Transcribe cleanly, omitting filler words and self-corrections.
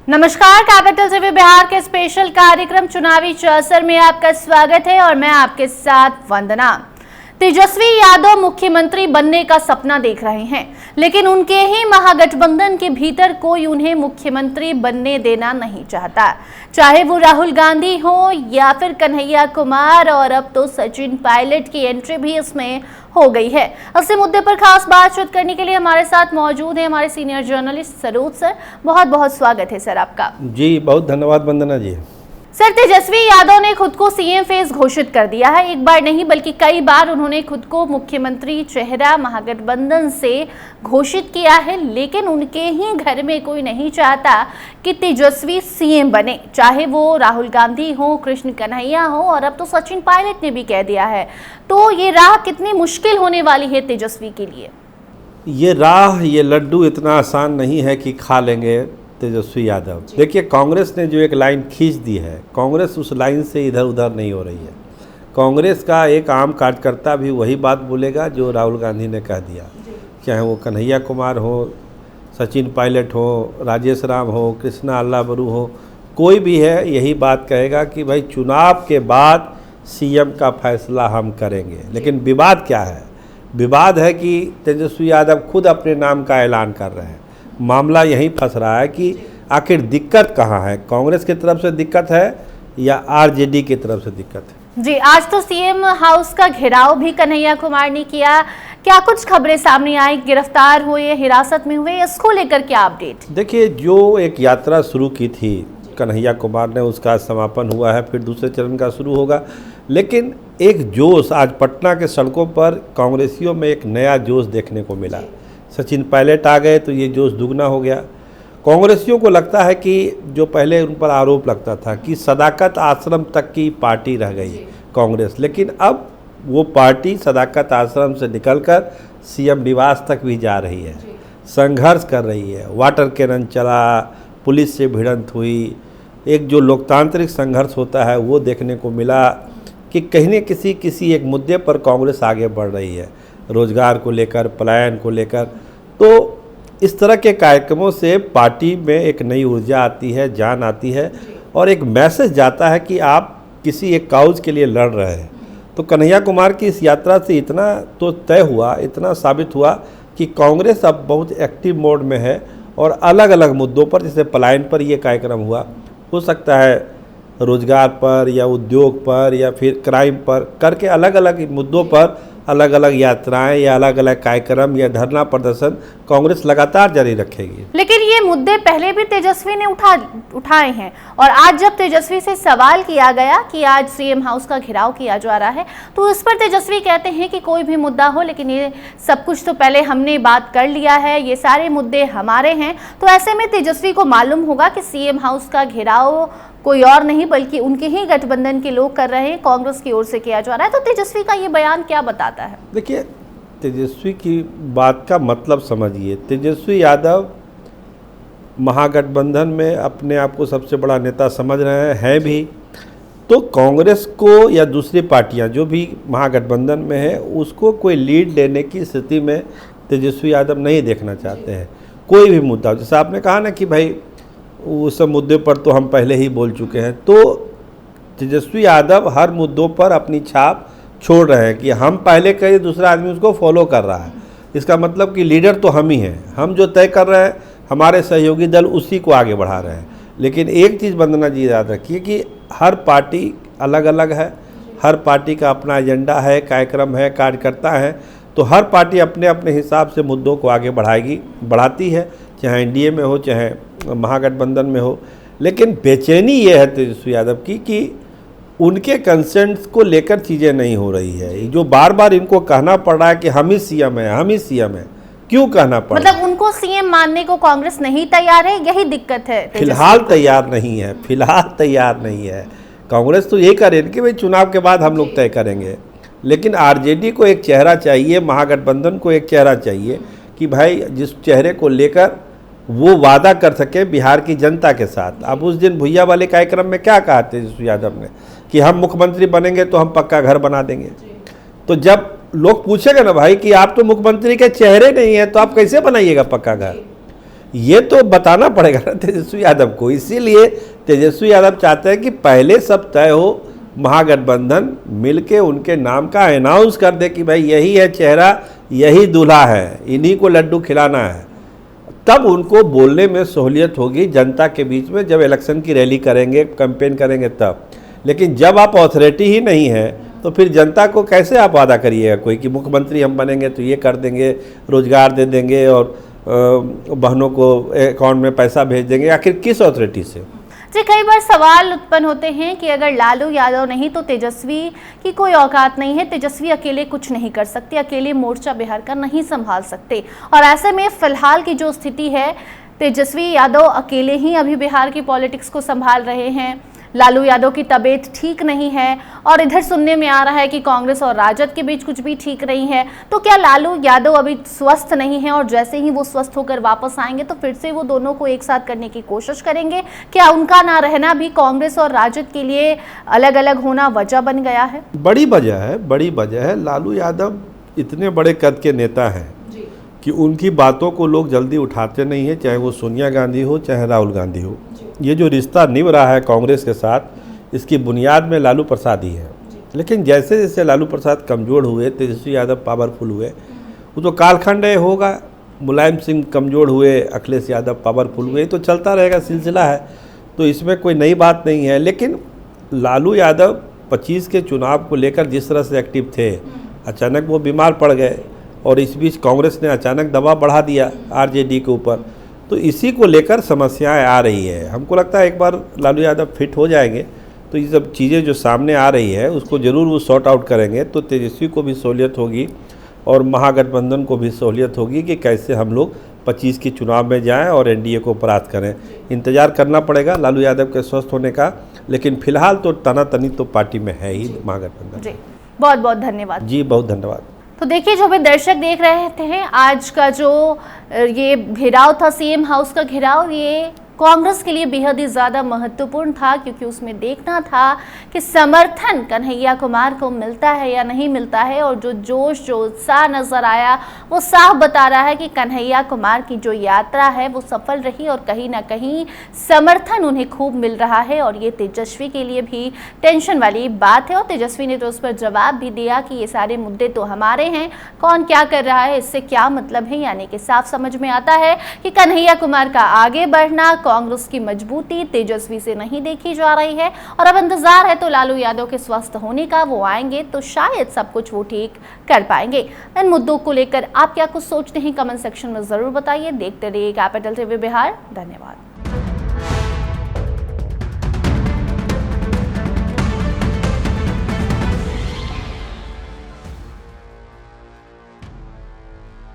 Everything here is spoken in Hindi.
नमस्कार, कैपिटल टीवी बिहार के स्पेशल कार्यक्रम चुनावी चौसर में आपका स्वागत है और मैं आपके साथ वंदना। तेजस्वी यादव मुख्यमंत्री बनने का सपना देख रहे हैं, लेकिन उनके ही महागठबंधन के भीतर कोई उन्हें मुख्यमंत्री बनने देना नहीं चाहता, चाहे वो राहुल गांधी हो या फिर कन्हैया कुमार, और अब तो सचिन पायलट की एंट्री भी इसमें हो गई है। इसी मुद्दे पर खास बातचीत करने के लिए हमारे साथ मौजूद है हमारे सीनियर जर्नलिस्ट सरोज सर। बहुत बहुत स्वागत है सर आपका। जी बहुत धन्यवाद वंदना जी। सर, तेजस्वी यादव ने खुद को सीएम फेस घोषित कर दिया है। एक बार नहीं बल्कि कई बार उन्होंने खुद को मुख्यमंत्री चेहरा महागठबंधन से घोषित किया है, लेकिन उनके ही घर में कोई नहीं चाहता कि तेजस्वी सीएम बने, चाहे वो राहुल गांधी हो, कृष्ण कन्हैया हो, और अब तो सचिन पायलट ने भी कह दिया है। तो ये राह कितनी मुश्किल होने वाली है तेजस्वी के लिए? ये राह, ये लड्डू इतना आसान नहीं है कि खा लेंगे तेजस्वी यादव। देखिए, कांग्रेस ने जो एक लाइन खींच दी है, कांग्रेस उस लाइन से इधर उधर नहीं हो रही है। कांग्रेस का एक आम कार्यकर्ता भी वही बात बोलेगा जो राहुल गांधी ने कह दिया, चाहे वो कन्हैया कुमार हो, सचिन पायलट हो, राजेश राम हो, कृष्णा अल्लाह बरू हो, कोई भी है यही बात कहेगा कि भाई चुनाव के बाद सीएम का फैसला हम करेंगे। लेकिन विवाद क्या है? विवाद है कि तेजस्वी यादव खुद अपने नाम का ऐलान कर रहे हैं। मामला यहीं फंस रहा है कि आखिर दिक्कत कहाँ है, कांग्रेस की तरफ से दिक्कत है या आरजेडी की तरफ से दिक्कत है? जी, आज तो सीएम हाउस का घेराव भी कन्हैया कुमार ने किया। क्या कुछ खबरें सामने आई, गिरफ्तार हुए, हिरासत में हुए, इसको लेकर क्या अपडेट? देखिए, जो एक यात्रा शुरू की थी कन्हैया कुमार ने, उसका समापन हुआ है, फिर दूसरे चरण का शुरू होगा। लेकिन एक जोश आज पटना के सड़कों पर कांग्रेसियों में एक नया जोश देखने को मिला। सचिन पायलट आ गए तो ये जोश दुगना हो गया। कांग्रेसियों को लगता है कि जो पहले उन पर आरोप लगता था कि सदाकत आश्रम तक की पार्टी रह गई कांग्रेस, लेकिन अब वो पार्टी सदाकत आश्रम से निकलकर सीएम निवास तक भी जा रही है, संघर्ष कर रही है। वाटर कैनन चला, पुलिस से भिड़ंत हुई, एक जो लोकतांत्रिक संघर्ष होता है वो देखने को मिला कि कहीं न किसी एक मुद्दे पर कांग्रेस आगे बढ़ रही है, रोजगार को लेकर, पलायन को लेकर। तो इस तरह के कार्यक्रमों से पार्टी में एक नई ऊर्जा आती है, जान आती है, और एक मैसेज जाता है कि आप किसी एक काउज के लिए लड़ रहे हैं। तो कन्हैया कुमार की इस यात्रा से इतना तो तय हुआ, इतना साबित हुआ कि कांग्रेस अब बहुत एक्टिव मोड में है और अलग अलग मुद्दों पर, जैसे पलायन पर ये कार्यक्रम हुआ, हो सकता है रोजगार पर या उद्योग पर या फिर क्राइम पर करके अलग अलग मुद्दों पर अलग अलग यात्राएं या अलग अलग कार्यक्रम या धरना प्रदर्शन कांग्रेस लगातार जारी रखेगी। लेकिन ये मुद्दे पहले भी तेजस्वी ने उठाए हैं, और आज जब तेजस्वी से सवाल किया गया कि आज सीएम हाउस का घेराव किया जा रहा है, तो इस पर तेजस्वी कहते हैं कि कोई भी मुद्दा हो, लेकिन ये सब कुछ तो पहले हमने बात कर लिया है, ये सारे मुद्दे हमारे हैं। तो ऐसे में तेजस्वी को मालूम होगा कि सीएम हाउस का घेराव कोई और नहीं बल्कि उनके ही गठबंधन के लोग कर रहे हैं, कांग्रेस की ओर से किया जा रहा है। तो तेजस्वी का ये बयान क्या बताता है? देखिए, तेजस्वी की बात का मतलब समझिए। तेजस्वी यादव महागठबंधन में अपने आप को सबसे बड़ा नेता समझ रहे हैं भी, तो कांग्रेस को या दूसरी पार्टियां जो भी महागठबंधन में है उसको कोई लीड लेने की स्थिति में तेजस्वी यादव नहीं देखना चाहते हैं। कोई भी मुद्दा, जैसे आपने कहा ना कि भाई उस मुद्दे पर तो हम पहले ही बोल चुके हैं, तो तेजस्वी यादव हर मुद्दों पर अपनी छाप छोड़ रहे हैं कि हम पहले कहे, दूसरा आदमी उसको फॉलो कर रहा है। इसका मतलब कि लीडर तो हम ही हैं, हम जो तय कर रहे हैं, हमारे सहयोगी दल उसी को आगे बढ़ा रहे हैं। लेकिन एक चीज़ वंदना जी याद रखिए कि हर पार्टी अलग अलग है, हर पार्टी का अपना एजेंडा है, कार्यक्रम है, कार्यकर्ता है। तो हर पार्टी अपने अपने हिसाब से मुद्दों को आगे बढ़ाती है, चाहे एनडीए में हो, चाहे महागठबंधन में हो। लेकिन बेचैनी ये है तेजस्वी यादव की कि उनके कंसेंट्स को लेकर चीज़ें नहीं हो रही है। जो बार बार इनको कहना पड़ रहा है कि हम ही सीएम है, हम ही सीएम है, क्यों कहना पड़ रहा है? मतलब उनको सीएम मानने को कांग्रेस नहीं तैयार है, यही दिक्कत है। फिलहाल तैयार नहीं है, फिलहाल तैयार नहीं है। कांग्रेस तो यही करे कि भाई चुनाव के बाद हम लोग तय करेंगे, लेकिन आरजेडी को एक चेहरा चाहिए, महागठबंधन को एक चेहरा चाहिए कि भाई जिस चेहरे को लेकर वो वादा कर सके बिहार की जनता के साथ। अब उस दिन भुइया वाले कार्यक्रम में क्या कहा तेजस्वी यादव ने कि हम मुख्यमंत्री बनेंगे तो हम पक्का घर बना देंगे। तो जब लोग पूछेंगे ना भाई कि आप तो मुख्यमंत्री के चेहरे नहीं है तो आप कैसे बनाइएगा पक्का घर, ये तो बताना पड़ेगा ना तेजस्वी यादव को। इसीलिए तेजस्वी यादव चाहते हैं कि पहले सब तय हो, महागठबंधन मिलके उनके नाम का अनाउंस कर दे कि भाई यही है चेहरा, यही दूल्हा है, इन्हीं को लड्डू खिलाना है। तब उनको बोलने में सहूलियत होगी जनता के बीच में, जब इलेक्शन की रैली करेंगे, कैंपेन करेंगे तब। लेकिन जब आप अथॉरिटी ही नहीं है तो फिर जनता को कैसे आप वादा करिएगा कोई कि मुख्यमंत्री हम बनेंगे तो ये कर देंगे, रोजगार दे देंगे और बहनों को अकाउंट में पैसा भेज देंगे। आखिर किस अथॉरिटी से? जी, कई बार सवाल उत्पन्न होते हैं कि अगर लालू यादव नहीं तो तेजस्वी की कोई औकात नहीं है, तेजस्वी अकेले कुछ नहीं कर सकते, अकेले मोर्चा बिहार का नहीं संभाल सकते। और ऐसे में फिलहाल की जो स्थिति है, तेजस्वी यादव अकेले ही अभी बिहार की पॉलिटिक्स को संभाल रहे हैं। लालू यादव की तबीयत ठीक नहीं है और इधर सुनने में आ रहा है कि कांग्रेस और राजद के बीच कुछ भी ठीक नहीं है। तो क्या लालू यादव अभी स्वस्थ नहीं है और जैसे ही वो स्वस्थ होकर वापस आएंगे तो फिर से वो दोनों को एक साथ करने की कोशिश करेंगे? क्या उनका ना रहना भी कांग्रेस और राजद के लिए अलग अलग होना वजह बन गया है? बड़ी वजह है। लालू यादव इतने बड़े कद के नेता हैं कि उनकी बातों को लोग जल्दी उठाते नहीं हैं, चाहे वो सोनिया गांधी हो चाहे राहुल गांधी हो। ये जो रिश्ता निभ रहा है कांग्रेस के साथ, इसकी बुनियाद में लालू प्रसाद ही है। लेकिन जैसे जैसे लालू प्रसाद कमज़ोर हुए, तेजस्वी यादव पावरफुल हुए, वो तो कालखंड होगा। मुलायम सिंह कमज़ोर हुए, अखिलेश यादव पावरफुल हुए, तो चलता रहेगा, सिलसिला है। तो इसमें कोई नई बात नहीं है। लेकिन लालू यादव 25 के चुनाव को लेकर जिस तरह से एक्टिव थे, अचानक वो बीमार पड़ गए और इस बीच कांग्रेस ने अचानक दबाव बढ़ा दिया आरजेडी के ऊपर। तो इसी को लेकर समस्याएं आ रही है। हमको लगता है एक बार लालू यादव फिट हो जाएंगे तो ये सब चीज़ें जो सामने आ रही है उसको ज़रूर वो सॉर्ट आउट करेंगे, तो तेजस्वी को भी सहूलियत होगी और महागठबंधन को भी सहूलियत होगी कि कैसे हम लोग 25 के चुनाव में जाएं और एनडीए को परास्त करें। इंतज़ार करना पड़ेगा लालू यादव के स्वस्थ होने का, लेकिन फिलहाल तो तनातनी तो पार्टी में है ही महागठबंधन। जी, बहुत बहुत धन्यवाद। जी, बहुत धन्यवाद। तो देखिए, जो भी दर्शक देख रहे थे, आज का जो ये घेराव था, सीएम हाउस का घेराव, ये कांग्रेस के लिए बेहद ही ज़्यादा महत्वपूर्ण था, क्योंकि उसमें देखना था कि समर्थन कन्हैया कुमार को मिलता है या नहीं मिलता है। और जो जोश, जो उत्साह नज़र आया, वो साफ बता रहा है कि कन्हैया कुमार की जो यात्रा है वो सफल रही और कहीं ना कहीं समर्थन उन्हें खूब मिल रहा है। और ये तेजस्वी के लिए भी टेंशन वाली बात है। और तेजस्वी ने तो उस पर जवाब भी दिया कि ये सारे मुद्दे तो हमारे हैं, कौन क्या कर रहा है इससे क्या मतलब है। यानी कि साफ समझ में आता है कि कन्हैया कुमार का आगे बढ़ना, कांग्रेस की मजबूती तेजस्वी से नहीं देखी जा रही है। और अब इंतजार है तो लालू यादव के स्वस्थ होने का। वो आएंगे तो शायद सब कुछ वो ठीक कर पाएंगे। इन मुद्दों को लेकर आप क्या कुछ सोचते हैं, कमेंट सेक्शन में जरूर बताइए। देखते रहिए कैपिटल टीवी बिहार। धन्यवाद।